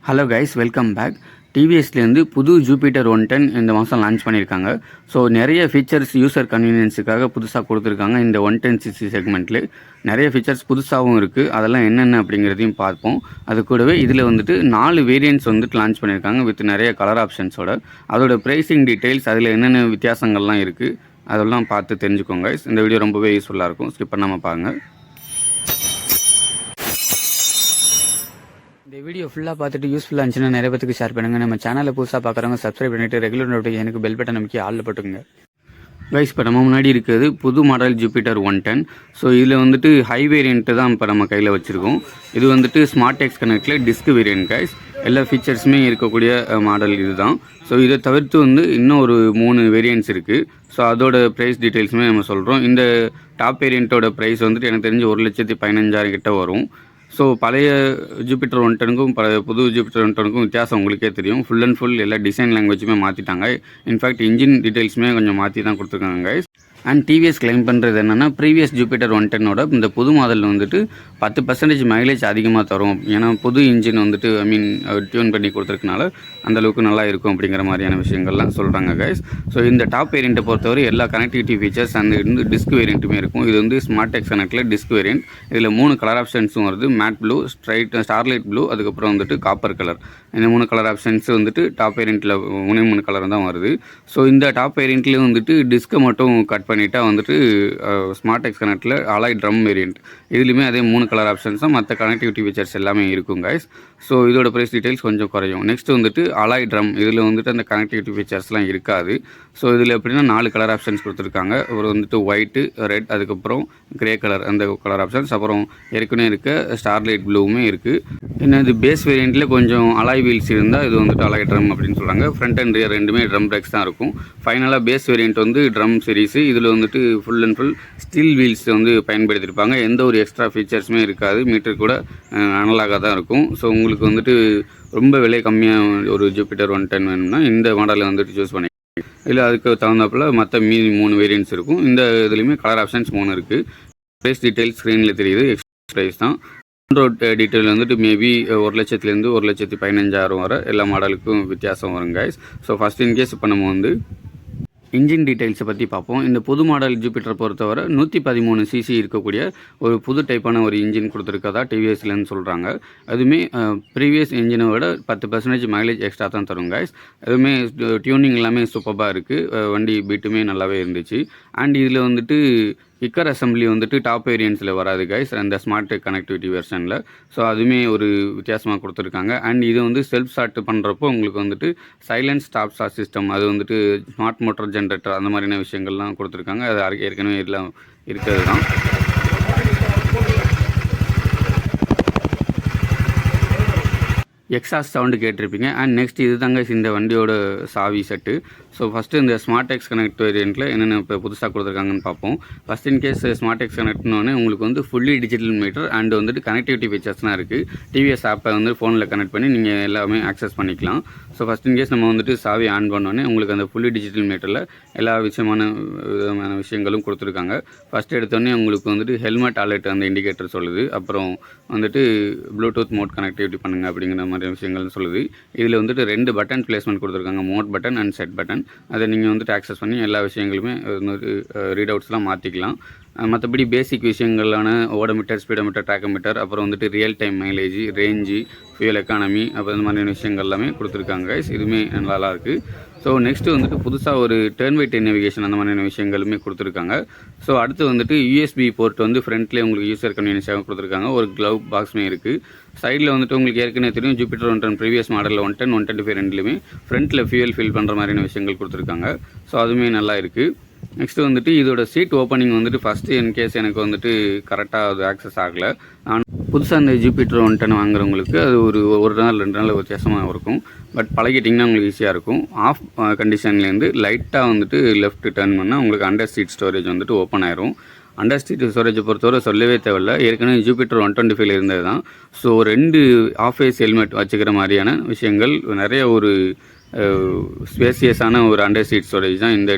Hello guys, welcome back. டிவிஎஸ்லேருந்து புது Jupiter 110 இந்த மாதம் லான்ச் பண்ணியிருக்காங்க. ஸோ நிறைய ஃபீச்சர்ஸ் யூசர் கன்வீனியன்ஸுக்காக புதுசாக கொடுத்துருக்காங்க. இந்த 110cc செக்மெண்ட்டில் நிறைய ஃபீச்சர்ஸ் புதுசாகவும் இருக்குது. அதெல்லாம் என்னென்ன அப்படிங்கிறதையும் பார்ப்போம். அது கூடவே இதில் வந்துட்டு 4 வேரியன்ட்ஸ் வந்துட்டு லான்ச் பண்ணியிருக்காங்க வித் நிறைய கலர் ஆப்ஷன்ஸோட. அதோட ப்ரைஸிங் டீட்டெயில்ஸ், அதில் என்னென்ன வித்தியாசங்கள்லாம் இருக்குது அதெல்லாம் பார்த்து தெரிஞ்சுக்கோங்க. இந்த வீடியோ ரொம்பவே யூஸ்ஃபுல்லாக இருக்கும், ஸ்கிப் பண்ணாமல் பாருங்கள். இந்த வீடியோ ஃபுல்லாக பார்த்துட்டு யூஸ்ஃபுல்லாக இருந்துச்சுன்னா நிறைய பேருக்கு ஷேர் பண்ணுங்கள். நம்ம சேனலை புதுசாக பார்க்குறவங்க சப்ஸ்கிரைப் பண்ணிவிட்டு ரெகுலர் நோட்டிஃபிகேஷனுக்கு பெல் பட்டன் நமக்கு ஆளில் போட்டுங்க. கைஸ், இப்போ நம்ம முன்னாடி இருக்கிறது புது மாடல் ஜூபிட்டர் 110. ஸோ இதில் வந்துட்டு ஹை வேரியண்ட்டு தான் இப்போ நம்ம கையில் வச்சுருக்கோம். இது வந்துட்டு ஸ்மார்ட் எக்ஸ் கனெக்டில் டிஸ்க் வேரியன்ட் கைஸ். எல்லா ஃபீச்சர்ஸுமே இருக்கக்கூடிய மாடல் இது தான். ஸோ இதை தவிர்த்து இன்னும் ஒரு 3 வேரியன்ட்ஸ் இருக்குது. ஸோ அதோட ப்ரைஸ் டீட்டெயில்ஸுமே நம்ம சொல்கிறோம். இந்த டாப் வேரியண்ட்டோட ப்ரைஸ் வந்துட்டு எனக்கு தெரிஞ்சு 1,15,000 கிட்ட வரும். ஸோ பழைய ஜூபிட்டர் 110க்கும் புது ஜூபிட்டர் 110க்கும் வித்தியாசம் உங்களுக்கே தெரியும். ஃபுல் அண்ட் ஃபுல் எல்லா டிசைன் லாங்குவேஜுமே மாற்றிட்டாங்க. இன்ஃபேக்ட் இன்ஜின் டீட்டெயில்ஸுமே கொஞ்சம் மாற்றி தான் கொடுத்துருக்காங்க கைஸ். அண்ட் டிவிஎஸ் கிளைம் பண்ணுறது என்னென்னா, ப்ரீவியஸ் ஜூபிட்டர் 110ஓட இந்த புது மாடலில் வந்துட்டு 10% மைலேஜ் அதிகமாக தரும். ஏன்னா புது இன்ஜின் வந்துட்டு டியூன் பண்ணி கொடுத்துருக்கனால அந்தளவுக்கு நல்லா இருக்கும் அப்படிங்கிற மாதிரியான விஷயங்கள்லாம் சொல்கிறாங்க கைஸ். ஸோ இந்த டாப் வேரியண்ட்டை பொறுத்தவரை எல்லா கனெக்டிவிட்டி ஃபீச்சர்ஸ் அந்த டிஸ்க் வேரியண்ட்டுமே இருக்கும். இது வந்து ஸ்மார்ட் எக்ஸ் கனெக்டில் டிஸ்க் வேரியண்ட். இதில் 3 கலர் ஆப்ஷன்ஸும் வருது. மேட் ப்ளூ, ஸ்டார்லைட் ப்ளூ, அதுக்கப்புறம் வந்துட்டு காப்பர் கலர். இந்த 3 கலர் ஆப்ஷன்ஸ் வந்துட்டு டாப் வேரியண்ட்டில் 3 கலர் தான் வருது. ஸோ இந்த டாப் வேரியண்ட்லேயும் வந்துட்டு டிஸ்க்கை மட்டும் கட் பண்ணிட்டா வந்துட்டு ஸ்மார்ட் எக்ஸ் கனெக்டில் அலாய் ட்ரம் வேரியண்ட். இதுலேயுமே அதே 3 கலர் ஆப்ஷன்ஸ் தான். மற்ற கனெக்டிவிட்டி ஃபீச்சர்ஸ் எல்லாமே இருக்கும் கைஸ். ஸோ இதோட ப்ரைஸ் டீட்டெயில்ஸ் கொஞ்சம் குறையும். நெக்ஸ்ட் வந்துட்டு அலாய் ட்ரம். இதில் வந்துட்டு அந்த கனெக்டிவிட்டி ஃபீச்சர்ஸ்லாம் இருக்காது. ஸோ இதில் எப்படின்னா 4 கலர் ஆப்ஷன்ஸ் கொடுத்துருக்காங்க. ஒரு வந்துட்டு ஒயிட்டு, ரெட், அதுக்கப்புறம் கிரே கலர், அந்த கலர் ஆப்ஷன்ஸ். அப்புறம் ஏற்கனவே இருக்க ஸ்டார்லைட் ப்ளூவுமே இருக்குது. ஏன்னா இது பேஸ் வேரியண்ட்டில் கொஞ்சம் அலாய் வீல்ஸ் இருந்தால் இது வந்துட்டு அலாய் ட்ரம் அப்படின்னு சொல்கிறாங்க. ஃப்ரண்ட் அண்ட் ரியர் ரெண்டுமே ட்ரம் பிரேக்ஸ் தான் இருக்கும். ஃபைனலாக பேஸ் வேரியண்ட் வந்து ட்ரம் சீரிஸு. இதில் வந்துட்டு full and full steel wheels வந்து பயன்படுத்தியிருப்பாங்க. எந்த ஒரு எக்ஸ்ட்ரா ஃபீச்சர்ஸுமே இருக்காது. மீட்டர் கூட அனலாக தான் இருக்கும். ஸோ உங்களுக்கு வந்துட்டு ரொம்ப விலை கம்மியாக ஒரு ஜூபிட்டர் 110 வேணும்னா இந்த மாடலில் வந்துட்டு சூஸ் பண்ணி, இல்லை அதுக்கு தகுந்தாப்பில் மற்ற மீதி 3 வேரியன்ட்ஸ் இருக்கும். இந்த இதுலேயுமே கலர் ஆப்ஷன்ஸ் 3 இருக்குது. ப்ரைஸ் டீட்டெயில்ஸ் ஸ்க்ரீனில் தெரியுது. எக்ஸ்ட்ரா ப்ரைஸ் தான். ரோட் டீட்டெயில் வந்துட்டு மேபி 1,00,000லேருந்து 1,15,000 வரை எல்லா மாடலுக்கும் வித்தியாசம் வரும் கைஸ். ஸோ ஃபஸ்ட் இன்கேஸ் இப்போ நம்ம இன்ஜின் டீட்டெயில்ஸை பற்றி பார்ப்போம். இந்த புது மாடல் ஜூபிட்டரை பொறுத்தவரை 113cc இருக்கக்கூடிய ஒரு புது டைப்பான ஒரு இன்ஜின் கொடுத்துருக்கதா டிவிஎஸ்லேருந்து சொல்கிறாங்க. அதுவுமே ப்ரீவியஸ் இன்ஜினை விட 10% மைலேஜ் எக்ஸ்ட்ரா தான் தரும் கைஸ். அதுவுமே டியூனிங் எல்லாமே சூப்பராக இருக்குது. வண்டி பீட்டுமே நல்லாவே இருந்துச்சு. அண்ட் இதில் வந்துட்டு கிக்கர் அசம்பிளி வந்துட்டு டாப் வேரியன்ட்ஸில் வராது கைஸ், அந்த ஸ்மார்ட் கனெக்டிவிட்டி வெர்ஷனில். ஸோ அதுவுமே ஒரு வித்தியாசமாக கொடுத்துருக்காங்க. அண்ட் இது வந்து செல்ஃப் ஸ்டார்ட் பண்ணுறப்போ உங்களுக்கு வந்துட்டு சைலன்ட் ஸ்டாப் ஸ்டார்ட் சிஸ்டம், அது வந்துட்டு ஸ்மார்ட் மோட்டர் ஜென்ரேட்டர், அந்த மாதிரியான விஷயங்கள்லாம் கொடுத்துருக்காங்க. அது ஏற்கனவே எல்லாம் இருக்கிறது தான். எக்ஸாஸ்ட் சவுண்டு கேட்டிருப்பீங்க. அண்ட் நெக்ஸ்ட் இது தாங்க இந்த வண்டியோட சாவி செட்டு. ஸோ ஃபஸ்ட்டு இந்த ஸ்மார்ட் எக்ஸ் கனெக்ட் வேரியண்ட்டில் என்னென்ன இப்போ புதுசாக கொடுத்துருக்காங்கன்னு பார்ப்போம். ஃபஸ்ட் இன்கேஸ் ஸ்மார்ட் எக்ஸ் கனெக்ட்னோடனே உங்களுக்கு வந்து ஃபுல்லி டிஜிட்டல் மீட்டர் அண்ட் வந்துட்டு கனெக்டிவிட்டி ஃபீச்சர்ஸ்லாம் இருக்குது. டிவிஎஸ் ஆப்பை வந்து ஃபோனில் கனெக்ட் பண்ணி நீங்கள் எல்லாமே ஆக்சஸ் பண்ணிக்கலாம். ஸோ ஃபஸ்ட் இன்கேஸ் நம்ம வந்துட்டு சாவி ஆன் பண்ணோடனே உங்களுக்கு அந்த ஃபுல்லி டிஜிட்டல் மீட்டரில் எல்லா விதமான விஷயங்களும் கொடுத்துருக்காங்க. ஃபஸ்ட் எடுத்தோடனே உங்களுக்கு வந்துட்டு ஹெல்மெட் அலர்ட் அந்த இண்டிகேட்டர் சொல்லுது. அப்புறம் வந்துட்டு ப்ளூடூத் மோட் கனெக்டிவிட்டி பண்ணுங்கள் அப்படிங்கிற மாதிரி விஷயங்கள் சொல்லுது. இதில் வந்துட்டு 2 பட்டன் பிளேஸ்மெண்ட் கொடுத்துருக்காங்க, mode button and set button. அதை நீங்கள் வந்துட்டு ஆக்சஸ் பண்ணி எல்லா விஷயங்களுமே ரீட் அவுட்ஸ்லாம் மாற்றிக்கலாம். மற்றபடி பேசிக் விஷயங்களான ஓடோமீட்டர், ஸ்பீடோமீட்டர், ட்ராக்கோமீட்டர், அப்புறம் வந்துட்டு real time mileage, range, fuel economy, அப்புறம் இந்த மாதிரியான விஷயங்கள் எல்லாமே கொடுத்துருக்காங்க கைஸ். இதுவுமே நல்லா இருக்குது. ஸோ நெக்ஸ்ட்டு வந்துட்டு புதுசாக ஒரு டர்ன் பை டர்ன் நேவிகேஷன், அந்த மாதிரியான விஷயங்களுமே கொடுத்துருக்காங்க. ஸோ அடுத்து வந்துட்டு யூஎஸ்பி போர்ட் வந்து ஃப்ரண்ட்லேயே உங்களுக்கு யூசர் கன்வீனியன்ஸாக கொடுத்துருக்காங்க. ஒரு க்ளவ் பாக்ஸுமே இருக்குது. சைடில் வந்துட்டு உங்களுக்கு ஏற்கனவே தெரியும் ஜூபிட்டர் 110 ப்ரீவியஸ் மாடலில் 110, 125 ரெண்டுலேயுமே ஃப்ரண்ட்டில் ஃபியூல் ஃபில் பண்ணுற மாதிரியான விஷயங்கள் கொடுத்துருக்காங்க. ஸோ அதுவுமே நல்லா இருக்குது. நெக்ஸ்ட்டு வந்துட்டு இதோட சீட் ஓப்பனிங் வந்துட்டு ஃபஸ்ட்டு இன்கேஸ் எனக்கு வந்துட்டு கரெக்டாக அது ஆக்சஸ் ஆகலை. ஆனால் புதுசாக இந்த ஜூபிட்டர் 110 வாங்குறவங்களுக்கு அது ஒரு நாள் 2 நாள் வித்தியாசமாக இருக்கும். பட் பழகிட்டிங்கன்னா உங்களுக்கு ஈஸியாக இருக்கும். ஆஃப் கண்டிஷன்லேருந்து லைட்டாக வந்துட்டு லெஃப்ட் டர்ன் பண்ணால் உங்களுக்கு அண்டர் சீட் ஸ்டோரேஜ் வந்துட்டு ஓப்பன் ஆயிரும். அண்டர் சீட் ஸ்டோரேஜை பொறுத்தவரை சொல்லவே தேவையில்லை. ஏற்கனவே ஜூபிட்டர் 125 இருந்தது தான். ஸோ 2 ஆஃப் ஃபேஸ் ஹெல்மெட் வச்சுக்கிற மாதிரியான விஷயங்கள் நிறைய ஒரு ஸ்பேசியஸான ஒரு அண்டர் சீட் ஸ்டோரேஜ் தான் இந்த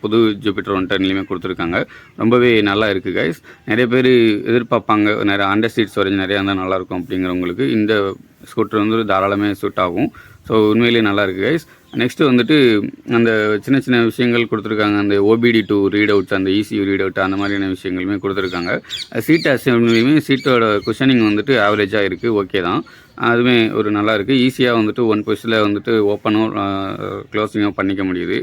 புது ஜூபிட்டர் 110லையுமே கொடுத்துருக்காங்க. ரொம்பவே நல்லா இருக்குது கைஸ். நிறைய பேர் எதிர்பார்ப்பாங்க நிறைய அண்டர் சீட் ஸ்டோரேஜ் நிறையா இருந்தால் நல்லாயிருக்கும் அப்படிங்கிறவங்களுக்கு இந்த ஸ்கூட்டர் வந்து தாராளமே சூட் ஆகும். ஸோ உண்மையிலேயே நல்லா இருக்குது கைஸ். நெக்ஸ்ட்டு வந்துட்டு அந்த சின்ன சின்ன விஷயங்கள் கொடுத்துருக்காங்க. அந்த OBD2 ரீட் அவுட்ஸ், அந்த ECU ரீட் அவுட், அந்த மாதிரியான விஷயங்களுமே கொடுத்துருக்காங்க. சீட் அசம்பிளியுமே சீட்டோட குஷனிங் வந்துட்டு ஆவரேஜாக இருக்குது, ஓகே தான். அதுவுமே ஒரு நல்லா இருக்குது. ஈஸியாக வந்துட்டு ஒன் புஷ்ஷில் வந்துட்டு ஓப்பனோ க்ளோஸிங்கோ பண்ணிக்க முடியுது.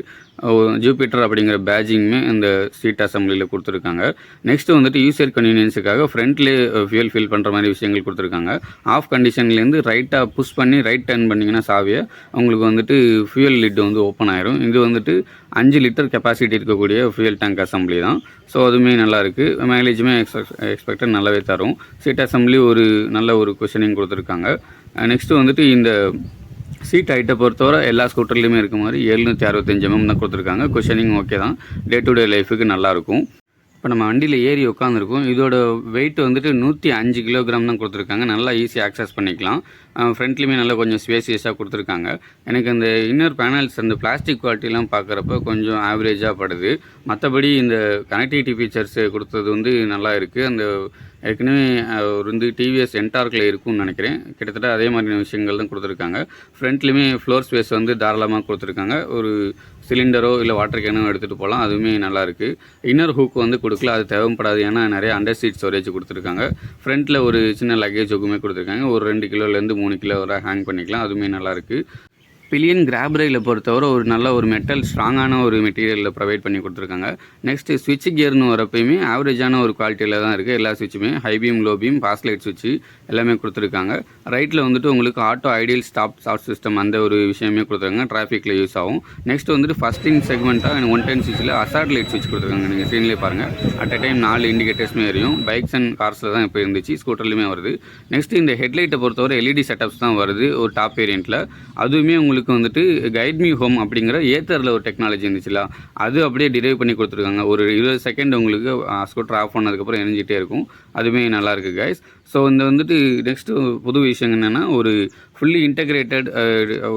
ஜூபிட்டர் அப்படிங்கிற பேஜிங்குமே இந்த சீட் அசம்பிளியில் கொடுத்துருக்காங்க. நெக்ஸ்ட்டு வந்துட்டு யூசர் கன்வீனியன்ஸுக்காக ஃப்ரண்ட்லேயே ஃபியூல் ஃபில் பண்ணுற மாதிரி விஷயங்கள் கொடுத்துருக்காங்க. ஆஃப் கண்டிஷன்லேருந்து ரைட்டாக புஷ் பண்ணி ரைட் டர்ன் பண்ணிங்கன்னா சாவியை உங்களுக்கு வந்துட்டு ஃபியூல் லிட் வந்து ஓப்பன் ஆயிரும். இது வந்துட்டு 5 லிட்டர் கெப்பாசிட்டி இருக்கக்கூடிய ஃபியூல் டேங்க் அசம்பிளி தான். ஸோ அதுவுமே நல்லாயிருக்கு. மைலேஜுமே எக்ஸ்பெக்டட் நல்லாவே தரும். சீட் அசம்பிளி ஒரு நல்ல ஒரு குஷனிங் கொடுத்துருக்காங்க. நெக்ஸ்ட்டு வந்துட்டு இந்த சீட் ஹைட்டை பொறுத்தவரை எல்லா ஸ்கூட்டர்லேயுமே இருக்க மாதிரி 765 mm தான் கொடுத்துருக்காங்க. குஷனிங் ஓகே தான். டே டு டே லைஃபுக்கு நல்லாயிருக்கும். இப்போ நம்ம வண்டியில் ஏறி உட்காந்துருக்கோம். இதோட வெயிட் வந்துட்டு 105 கிலோகிராம் தான் கொடுத்துருக்காங்க. நல்லா ஈஸியாக ஆக்சஸ் பண்ணிக்கலாம். ஃப்ரண்ட்லேயுமே நல்லா கொஞ்சம் ஸ்பேசியஸாக கொடுத்துருக்காங்க. எனக்கு அந்த இன்னர் பேனல்ஸ் அந்த பிளாஸ்டிக் குவாலிட்டிலாம் பார்க்குறப்ப கொஞ்சம் ஆவரேஜாக படுது. மற்றபடி இந்த கனெக்டிவிட்டி ஃபீச்சர்ஸ் கொடுத்தது வந்து நல்லா இருக்குது. அந்த ஏற்கனவே ஒரு வந்து டிவிஎஸ் என்டார்க்கில் இருக்கும்னு நினைக்கிறேன். கிட்டத்தட்ட அதே மாதிரியான விஷயங்கள் தான் கொடுத்துருக்காங்க. ஃப்ரண்ட்லேயுமே ஃப்ளோர் ஸ்பேஸ் வந்து தாராளமாக கொடுத்துருக்காங்க. ஒரு சிலிண்டரோ இல்லை வாட்டர் கேனோ எடுத்துகிட்டு போகலாம். அதுவுமே நல்லாயிருக்கு. இன்னர் ஹூக் வந்து கொடுக்கல, அது தேவைப்படாது. ஏன்னா நிறைய அண்டர் சீட் ஸ்டோரேஜ் கொடுத்துருக்காங்க. ஃப்ரண்ட்டில் ஒரு சின்ன லக்கேஜ் ஹூக்குமே கொடுத்துருக்காங்க. ஒரு 2 கிலோலேருந்து 3 கிலோ வரை ஹேங் பண்ணிக்கலாம். அதுவுமே நல்லாயிருக்கு. பில்லியன் கிராப் ரயிலை பொறுத்தவரை ஒரு நல்ல ஒரு மெட்டல் ஸ்ட்ராங்கான ஒரு மெட்டீரியலில் ப்ரொவைட் பண்ணி கொடுத்துருக்காங்க. நெக்ஸ்ட்டு ஸ்விட்ச் கியர்னு வரப்பையுமே ஆவரேஜான ஒரு குவாலிட்டியில் தான் இருக்குது. எல்லா ஸ்விட்சுமே high beam, low beam, pass light ஸ்விட்சு எல்லாமே கொடுத்துருக்காங்க. ரைட்டில் வந்துட்டு உங்களுக்கு ஆட்டோ ஐடியல் ஸ்டாப் சிஸ்டம் அந்த ஒரு விஷயமே கொடுத்துருக்காங்க. டிராஃபிக்கில் யூஸ் ஆகும். நெக்ஸ்ட் வந்துட்டு ஃபஸ்ட்டிங் செக்மெண்ட்டாக 110 ஸ்விட்சில் அசார்ட் லைட் ஸ்விட்ச் கொடுத்துருக்காங்க. நீங்கள் ஸ்க்ரீன்லேயே பாருங்கள். அட் அ டைம் 4 இண்டிகேட்டர்ஸுமே எரியும். பைக்ஸ் அண்ட் கார்ஸில் தான் இப்போ இருந்துச்சு, ஸ்கூட்டர்லையுமே வருது. நெக்ஸ்ட்டு இந்த ஹெட்லைட்டை பொறுத்தவரை LED செட்டப்ஸ் தான் வருது ஒரு டாப் வேரியண்ட்டில். அதுவுமே உங்களுக்கு வந்துட்டு கைட் மீ ஹோம் அப்படிங்கிற ஏத்தரில் ஒரு டெக்னாலஜி இருந்துச்சுல, அது அப்படியே டிரைவ் பண்ணி கொடுத்துருக்காங்க. ஒரு 20 செகண்ட் உங்களுக்கு ஸ்கூட்டர் ஆஃப் பண்ணதுக்கப்புறம் எரிஞ்சிட்டே இருக்கும். அதுவுமே நல்லாயிருக்கு கைஸ். ஸோ இந்த வந்துட்டு நெக்ஸ்ட்டு புது விஷயம் என்னென்னா ஒரு ஃபுல்லி இன்டெகிரேட்டட்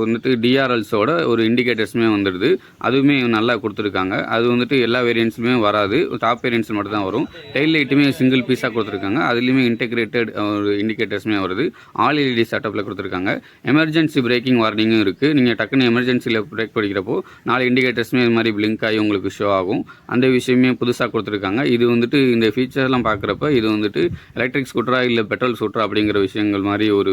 வந்துட்டு DRLஸோட ஒரு இண்டிகேட்டர்ஸுமே வந்துடுது. அதுவுமே நல்லா கொடுத்துருக்காங்க. அது வந்துட்டு எல்லா வேரியன்ட்ஸுமே வராது, டாப் வேரியன்ட்ஸ் மட்டும் தான் வரும். டெயில் லைட்டுமே சிங்கிள் பீஸாக கொடுத்துருக்காங்க. அதுலேயுமே இன்டெகிரேட்டட் ஒரு இண்டிகேட்டர்ஸுமே வருது. ஆல் LED செட்டப்பில் கொடுத்துருக்காங்க. எமர்ஜென்சி பிரேக்கிங் வார்னிங்கும் இருக்குது. நீங்கள் டக்குன்னு எமர்ஜென்சியில் பிரேக் படிக்கிறப்போ 4 இண்டிகேட்டர்ஸுமே இது மாதிரி பிளிங்க் ஆகி உங்களுக்கு ஷோ ஆகும். அந்த விஷயமே புதுசாக கொடுத்துருக்காங்க. இது வந்துட்டு இந்த ஃபீச்சர்லாம் பார்க்குறப்ப இது வந்துட்டு எலக்ட்ரிக் ஸ்கூட்டரா இல்லை பெட்ரோல் ஸ்கூட்டரா அப்படிங்கிற விஷயங்கள் மாதிரி ஒரு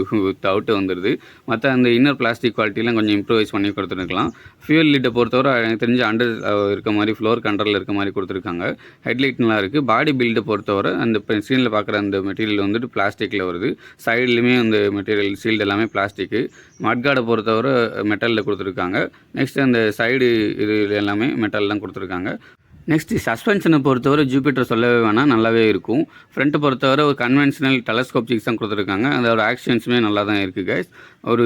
டவுட்டு வந்துடுது. மற்ற அந்த இன்னர் பிளாஸ்டிக் குவாலிட்டிலாம் கொஞ்சம் இம்ப்ரூவைஸ் பண்ணி கொடுத்துருக்கலாம். ஃபியூல் லிட்டை பொறுத்தவரை எனக்கு தெரிஞ்சு அண்டர் இருக்க மாதிரி ஃப்ளோர் கண்ட்ரோலில் இருக்க மாதிரி கொடுத்துருக்காங்க. ஹெட்லைட் நல்லா இருக்குது. பாடி பில்டை பொறுத்தவரை அந்த ஸ்க்ரீனில் பார்க்குற அந்த மெட்டீரியல் வந்துட்டு பிளாஸ்டிக்கில் வருது. சைட்லையுமே அந்த மெட்டீரியல் சீல்டு எல்லாமே பிளாஸ்டிக்கு. மட்கார்டை பொறுத்தவரை மெட்டலில் கொடுத்துருக்காங்க. நெக்ஸ்ட் அந்த சைடு இது எல்லாமே மெட்டல் தான் கொடுத்துருக்காங்க. நெக்ஸ்ட்டு சஸ்பென்ஷனை பொறுத்தவரை ஜூபிட்டர் சொல்லவே வேணாம், நல்லாவே இருக்கும். ஃப்ரண்ட்டை பொறுத்தவரை ஒரு கன்வென்ஷனல் டெலஸ்கோப் சிக்ஸ் தான் கொடுத்துருக்காங்க. அதோட ஆக்ஷன்ஸுமே நல்லா தான் இருக்குது கைஸ். ஒரு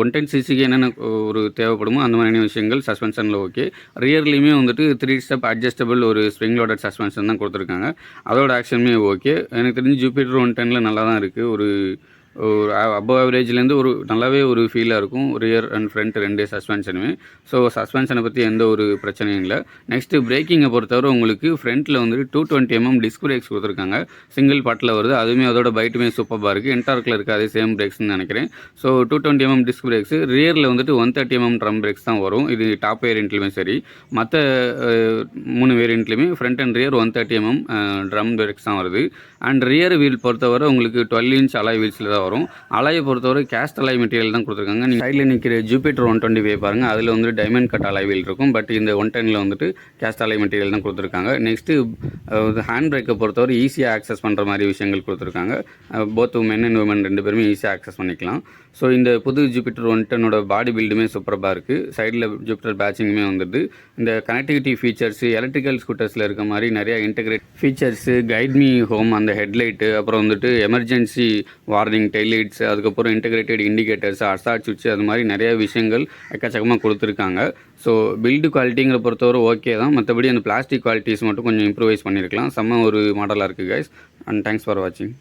110cc என்னென்ன ஒரு தேவைப்படுமோ அந்த மாதிரியான விஷயங்கள் சஸ்பென்ஷனில் ஓகே. ரியர்லேயுமே வந்துட்டு 3 ஸ்டெப் அட்ஜஸ்டபிள் ஒரு ஸ்ப்ரிங் லோடட் சஸ்பென்ஷன் தான் கொடுத்துருக்காங்க. அதோட ஆக்ஷனுமே ஓகே. எனக்கு தெரிஞ்சு ஜூபிட்டர் 110ல் நல்லா தான் இருக்குது. ஒரு அபவ் ஆவரேஜ்லேருந்து ஒரு நல்லாவே ஒரு ஃபீலாக இருக்கும். Rear and front 2 சஸ்பென்ஷனுமே. ஸோ சஸ்பென்ஷனை பற்றி எந்த ஒரு பிரச்சனையும் இல்லை. நெக்ஸ்ட்டு பிரேக்கிங்கை பொறுத்தவரை உங்களுக்கு ஃப்ரண்ட்டில் வந்துட்டு 220 mm டிஸ்க் பிரேக்ஸ் கொடுத்துருக்காங்க. சிங்கிள் பாட்டில் வருது. அதுவுமே அதோட பைட்டுமே சூப்பராக இருக்குது. என்டார்க்கில் இருக்குது அதே சேம் பிரேக்ஸ்னு நினைக்கிறேன். So 220 mm disc brakes. ரியரில் வந்துட்டு 130 mm ட்ரம் பிரேக்ஸ் தான் வரும். இது டாப் வேரியண்ட்லையுமே சரி. மற்ற 3 வேரியண்ட்லையுமே front and rear 130 mm drum brakes தான் வருது. அண்ட் ரியர் வீல் பொறுத்தவரை உங்களுக்கு 12 inch அலாய் வீல்ஸில் தான் வரும். அலாயை பொறுத்தவரை கேஸ்ட் அலாய் மெட்டீரியல் தான் கொடுத்துருக்காங்க. நீங்கள் சைடில் நிற்கிற ஜூபிட்டர் 125 பாருங்கள், அதில் வந்து டைமண்ட் கட் அலாய் வீல் இருக்கும். பட் இந்த 110ல் வந்துட்டு கேஸ்ட் அலாய் மெட்டீரியல் தான் கொடுத்துருக்காங்க. நெக்ஸ்ட்டு ஹேண்ட் பிரேக்கை பொறுத்தவரை ஈஸியாக ஆக்சஸ் பண்ணுற மாதிரி விஷயங்கள் கொடுத்துருக்காங்க. போத் மென் அண்ட் உமன் 2 பேருமே ஈஸியாக ஆக்சஸ் பண்ணிக்கலாம். ஸோ இந்த புது ஜூபிட்டர் 110ஓட பாடி பில்டுமே சூப்பராக இருக்குது. சைடில் ஜூபிட்டர் பேட்சிங்குமே வந்துடுது. இந்த கனெக்டிவிட்டி ஃபீச்சர்ஸு எலக்ட்ரிக்கல் ஸ்கூட்டர்ஸில் இருக்க மாதிரி நிறையா integrate features, guide me home, அந்த ஹெட்லைட்டு, அப்புறம் வந்துட்டு எமர்ஜென்சி வார்னிங், டெய்லைட்ஸ், அதுக்கப்புறம் இன்டெகிரேட்டட் இண்டிகேட்டர்ஸ், அசார்ட் சுவிட்ச், அது மாதிரி நிறையா விஷயங்கள் எக்கச்சக்கமாக கொடுத்துருக்காங்க. ஸோ பில்டு குவாலிட்டிங்கிற பொறுத்தவரை ஓகே தான். மற்றபடி அந்த பிளாஸ்டிக் குவாலிட்டிஸ் மட்டும் கொஞ்சம் இம்ப்ரூவைஸ் பண்ணியிருக்கலாம். செம்ம ஒரு மாடலாக இருக்குது கைஸ். அண்ட் தேங்க்ஸ் ஃபார் வாட்சிங்.